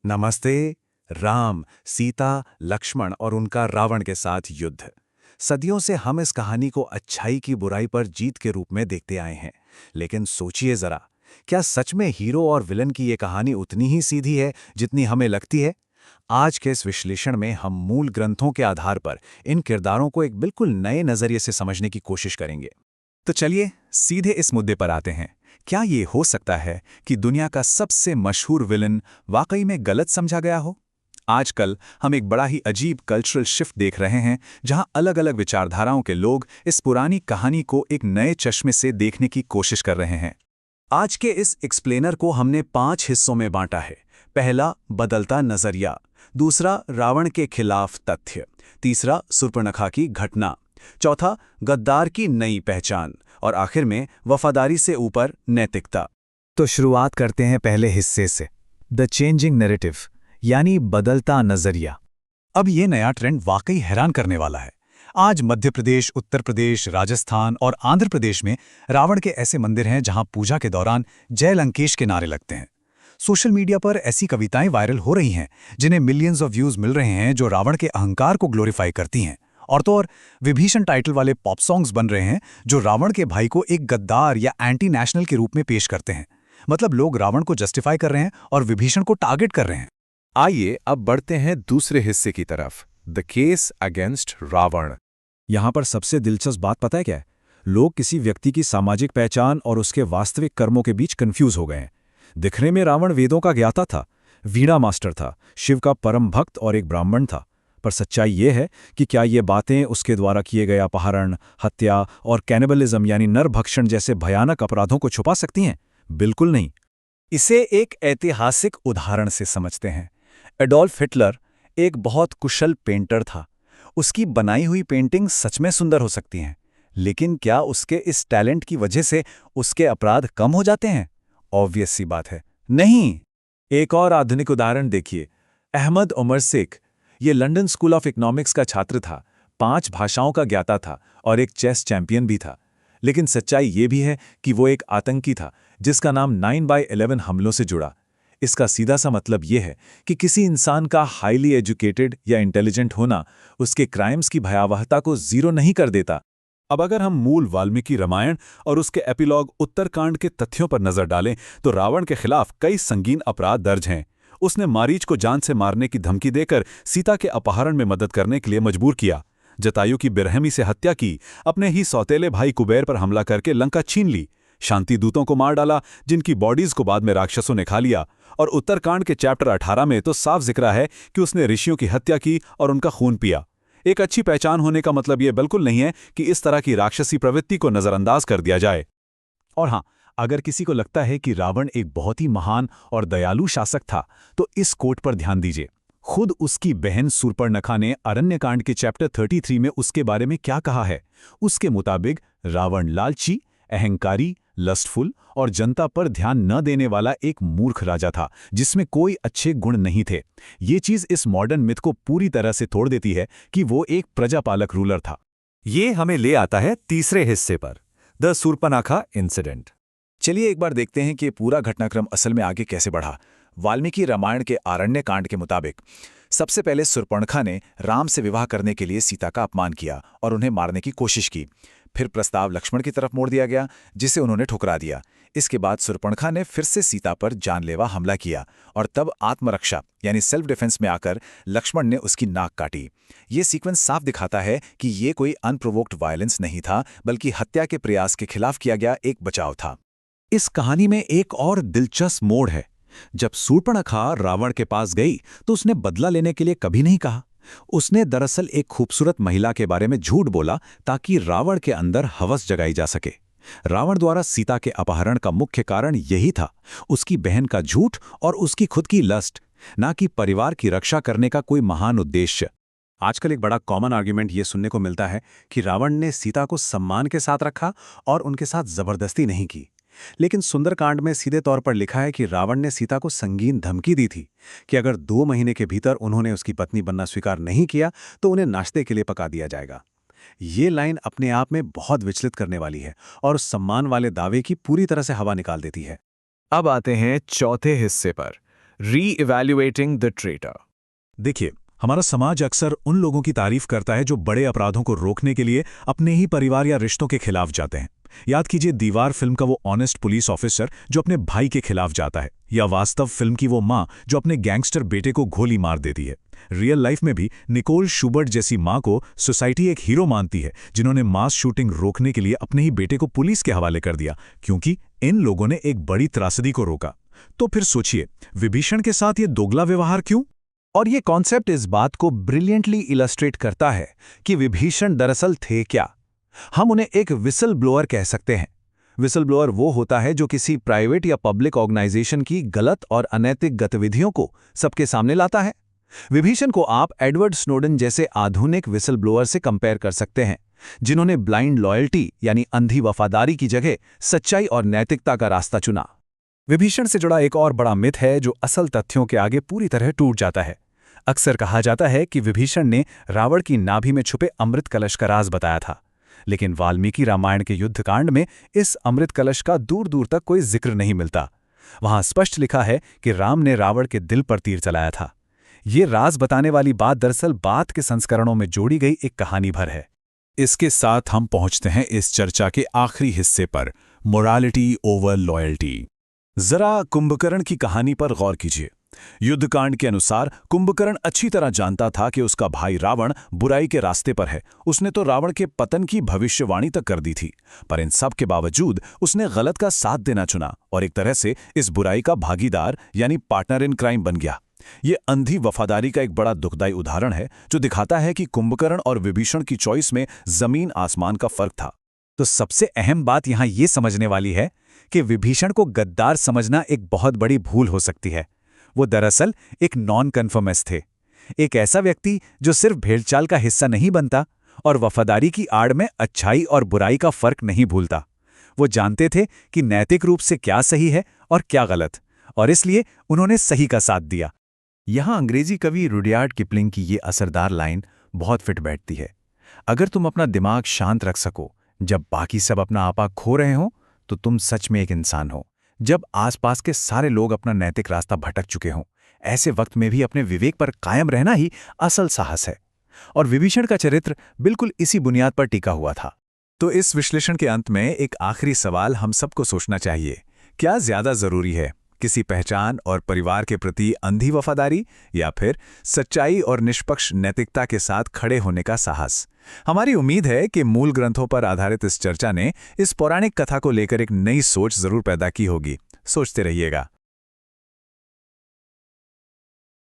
नमस्ते। राम, सीता, लक्ष्मण और उनका रावण के साथ युद्ध। सदियों से हम इस कहानी को अच्छाई की बुराई पर जीत के रूप में देखते आए हैं। लेकिन सोचिए जरा, क्या सच में हीरो और विलन की ये कहानी उतनी ही सीधी है जितनी हमें लगती है? आज के इस विश्लेषण में हम मूल ग्रंथों के आधार पर इन किरदारों को एक बिल्कुल नए नजरिए से समझने की कोशिश करेंगे। तो चलिए सीधे इस मुद्दे पर आते हैं। क्या ये हो सकता है कि दुनिया का सबसे मशहूर विलन वाकई में गलत समझा गया हो? आजकल हम एक बड़ा ही अजीब कल्चरल शिफ्ट देख रहे हैं, जहां अलग-अलग विचारधाराओं के लोग इस पुरानी कहानी को एक नए चश्मे से देखने की कोशिश कर रहे हैं। आज के इस एक्सप्लेनर को हमने 5 हिस्सों में बांटा है। पहला, बदलता नजरिया। दूसरा, रावण के खिलाफ तथ्य। तीसरा, शूर्पणखा की घटना। चौथा, गद्दार की नई पहचान। और आखिर में वफादारी से ऊपर नैतिकता। तो शुरुआत करते हैं पहले हिस्से से, द चेंजिंग नैरेटिव, यानी बदलता नजरिया। अब ये नया ट्रेंड वाकई हैरान करने वाला है। आज मध्य प्रदेश, उत्तर प्रदेश, राजस्थान और आंध्र प्रदेश में रावण के ऐसे मंदिर हैं जहां पूजा के दौरान जय लंकेश के नारे लगते हैं। सोशल मीडिया पर ऐसी कविताएं वायरल हो रही हैं जिन्हें मिलियंस ऑफ व्यूज मिल रहे हैं, जो रावण के अहंकार को ग्लोरीफाई करती हैं। और तो और विभीषण टाइटल वाले पॉप सॉन्ग्स बन रहे हैं जो रावण के भाई को एक गद्दार या एंटी नेशनल के रूप में पेश करते हैं। मतलब लोग रावण को जस्टिफाई कर रहे हैं और विभीषण को टारगेट कर रहे हैं। आइए अब बढ़ते हैं दूसरे हिस्से की तरफ, द केस अगेंस्ट रावण। यहां पर सबसे दिलचस्प बात पता है क्या है? लोग किसी व्यक्ति की सामाजिक पहचान और उसके वास्तविक कर्मों के बीच कंफ्यूज हो गए हैं। दिखने में रावण वेदों का ज्ञाता था, वीणा मास्टर था, शिव का परम भक्त और एक ब्राह्मण था। पर सच्चाई ये है कि क्या ये बातें उसके द्वारा किए गए अपहरण, हत्या और कैनिबलिज्म यानी नरभक्षण जैसे भयानक अपराधों को छुपा सकती हैं? बिल्कुल नहीं। इसे एक ऐतिहासिक उदाहरण से समझते हैं। एडोल्फ हिटलर एक बहुत कुशल पेंटर था। उसकी बनाई हुई पेंटिंग सच में सुंदर हो सकती हैं, लेकिन क्या उसके इस टैलेंट की वजह से उसके अपराध कम हो जाते हैं? ऑब्वियस सी बात है, नहीं। एक और आधुनिक उदाहरण देखिए, अहमद उमर शेख। ये लंदन स्कूल ऑफ इकोनॉमिक्स का छात्र था, 5 भाषाओं का ज्ञाता था और एक चेस चैंपियन भी था। लेकिन सच्चाई ये भी है कि वो एक आतंकी था जिसका नाम 9/11 हमलों से जुड़ा। इसका सीधा सा मतलब ये है कि किसी इंसान का हाईली एजुकेटेड या इंटेलिजेंट होना उसके क्राइम्स की भयावहता को जीरो नहीं कर देता। अब अगर हम मूल वाल्मीकि रामायण और उसके एपिलॉग उत्तरकांड के तथ्यों पर नजर डालें तो रावण के खिलाफ कई संगीन अपराध दर्ज हैं। उसने मारीच को जान से मारने की धमकी देकर सीता के अपहरण में मदद करने के लिए मजबूर किया, जटायु की बेरहमी से हत्या की, अपने ही सौतेले भाई कुबेर पर हमला करके लंका छीन ली, शांति दूतों को मार डाला जिनकी बॉडीज को बाद में राक्षसों ने खा लिया। और उत्तरकांड के चैप्टर 18 में तो साफ जिक्र है कि उसने ऋषियों की हत्या की और उनका खून पिया। एक अच्छी पहचान होने का मतलब यह बिल्कुल नहीं है कि इस तरह की राक्षसी प्रवृत्ति को नजरअंदाज कर दिया जाए। और हाँ, अगर किसी को लगता है कि रावण एक बहुत ही महान और दयालु शासक था, तो इस कोट पर ध्यान दीजिए। खुद उसकी बहन शूर्पणखा ने अरण्यकांड के चैप्टर 33 में उसके बारे में क्या कहा है। उसके मुताबिक रावण लालची, अहंकारी, लस्टफुल और जनता पर ध्यान न देने वाला एक मूर्ख राजा था जिसमें कोई अच्छे गुण नहीं थे। ये चीज इस मॉडर्न मिथ को पूरी तरह से तोड़ देती है कि वो एक प्रजापालक रूलर था। ये हमें ले आता है तीसरे हिस्से पर, द शूर्पणखा इंसिडेंट। चलिए एक बार देखते हैं कि पूरा घटनाक्रम असल में आगे कैसे बढ़ा। वाल्मीकि रामायण के आरण्यकांड के मुताबिक सबसे पहले शूर्पणखा ने राम से विवाह करने के लिए सीता का अपमान किया और उन्हें मारने की कोशिश की। फिर प्रस्ताव लक्ष्मण की तरफ मोड़ दिया गया, जिसे उन्होंने ठुकरा दिया। इसके बाद शूर्पणखा ने फिर से सीता पर जानलेवा हमला किया और तब आत्मरक्षा यानी सेल्फ डिफेंस में आकर लक्ष्मण ने उसकी नाक काटी। ये सीक्वेंस साफ दिखाता है कि ये कोई अनप्रोवोक्ड वायलेंस नहीं था, बल्कि हत्या के प्रयास के खिलाफ किया गया एक बचाव था। इस कहानी में एक और दिलचस्प मोड़ है। जब शूर्पणखा रावण के पास गई तो उसने बदला लेने के लिए कभी नहीं कहा। उसने दरअसल एक खूबसूरत महिला के बारे में झूठ बोला ताकि रावण के अंदर हवस जगाई जा सके। रावण द्वारा सीता के अपहरण का मुख्य कारण यही था, उसकी बहन का झूठ और उसकी खुद की लस्ट, ना कि परिवार की रक्षा करने का कोई महान उद्देश्य। आजकल एक बड़ा कॉमन आर्ग्यूमेंट ये सुनने को मिलता है कि रावण ने सीता को सम्मान के साथ रखा और उनके साथ जबरदस्ती नहीं की। लेकिन सुंदरकांड में सीधे तौर पर लिखा है कि रावण ने सीता को संगीन धमकी दी थी कि अगर 2 महीने के भीतर उन्होंने उसकी पत्नी बनना स्वीकार नहीं किया तो उन्हें नाश्ते के लिए पका दिया जाएगा। ये लाइन अपने आप में बहुत विचलित करने वाली है और उस सम्मान वाले दावे की पूरी तरह से हवा निकाल देती है। अब आते हैं चौथे हिस्से पर, Re-evaluating the traitor. देखिए, हमारा समाज अक्सर उन लोगों की तारीफ करता है जो बड़े अपराधों को रोकने के लिए अपने ही परिवार या रिश्तों के खिलाफ जाते हैं। याद कीजिए दीवार फिल्म का वो ऑनेस्ट पुलिस ऑफिसर जो अपने भाई के खिलाफ जाता है, या वास्तव फिल्म की वो माँ जो अपने गैंगस्टर बेटे को गोली मार देती है। रियल लाइफ में भी निकोल शूबर्ट जैसी माँ को सोसाइटी एक हीरो मानती है, जिन्होंने मास शूटिंग रोकने के लिए अपने ही बेटे को पुलिस के हवाले कर दिया, क्योंकि इन लोगों ने एक बड़ी त्रासदी को रोका। तो फिर सोचिए, विभीषण के साथ ये दोगला व्यवहार क्यों? और ये कॉन्सेप्ट इस बात को ब्रिलियंटली इलस्ट्रेट करता है कि विभीषण दरअसल थे क्या। हम उन्हें एक विसल ब्लोअर कह सकते हैं। विसल ब्लोअर वो होता है जो किसी प्राइवेट या पब्लिक ऑर्गेनाइजेशन की गलत और अनैतिक गतिविधियों को सबके सामने लाता है। विभीषण को आप एडवर्ड स्नोडन जैसे आधुनिक विसल ब्लोअर से कंपेयर कर सकते हैं, जिन्होंने ब्लाइंड लॉयल्टी यानी अंधी वफादारी की जगह सच्चाई और नैतिकता का रास्ता चुना। विभीषण से जुड़ा एक और बड़ा मिथ है जो असल तथ्यों के आगे पूरी तरह टूट जाता है। अक्सर कहा जाता है कि विभीषण ने रावण की नाभि में छुपे अमृत कलश का राज बताया था, लेकिन वाल्मीकि रामायण के युद्धकांड में इस अमृत कलश का दूर दूर तक कोई जिक्र नहीं मिलता। वहां स्पष्ट लिखा है कि राम ने रावण के दिल पर तीर चलाया था। ये राज बताने वाली बात दरअसल बाद के संस्करणों में जोड़ी गई एक कहानी भर है। इसके साथ हम पहुंचते हैं इस चर्चा के आखिरी हिस्से पर, मोरालिटी ओवर लॉयल्टी। जरा कुंभकर्ण की कहानी पर गौर कीजिए। युद्धकांड के अनुसार कुंभकर्ण अच्छी तरह जानता था कि उसका भाई रावण बुराई के रास्ते पर है। उसने तो रावण के पतन की भविष्यवाणी तक कर दी थी, पर इन सब के बावजूद उसने गलत का साथ देना चुना और एक तरह से इस बुराई का भागीदार यानी पार्टनर इन क्राइम बन गया। ये अंधी वफादारी का एक बड़ा दुखदायी उदाहरण है जो दिखाता है कि कुंभकर्ण और विभीषण की चॉइस में जमीन आसमान का फर्क था। तो सबसे अहम बात यहां ये समझने वाली है कि विभीषण को गद्दार समझना एक बहुत बड़ी भूल हो सकती है। वो दरअसल एक नॉन कन्फर्मिस्ट थे, एक ऐसा व्यक्ति जो सिर्फ भेड़चाल का हिस्सा नहीं बनता और वफादारी की आड़ में अच्छाई और बुराई का फर्क नहीं भूलता। वो जानते थे कि नैतिक रूप से क्या सही है और क्या गलत, और इसलिए उन्होंने सही का साथ दिया। यहां अंग्रेजी कवि रुडयार्ड किपलिंग की ये असरदार लाइन बहुत फिट बैठती है। अगर तुम अपना दिमाग शांत रख सको जब बाकी सब अपना आपा खो रहे हो, तो तुम सच में एक इंसान हो। जब आसपास के सारे लोग अपना नैतिक रास्ता भटक चुके हों, ऐसे वक्त में भी अपने विवेक पर कायम रहना ही असल साहस है। और विभीषण का चरित्र बिल्कुल इसी बुनियाद पर टिका हुआ था। तो इस विश्लेषण के अंत में एक आखिरी सवाल हम सबको सोचना चाहिए। क्या ज्यादा जरूरी है, किसी पहचान और परिवार के प्रति अंधी वफादारी, या फिर सच्चाई और निष्पक्ष नैतिकता के साथ खड़े होने का साहस? हमारी उम्मीद है कि मूल ग्रंथों पर आधारित इस चर्चा ने इस पौराणिक कथा को लेकर एक नई सोच जरूर पैदा की होगी। सोचते रहिएगा।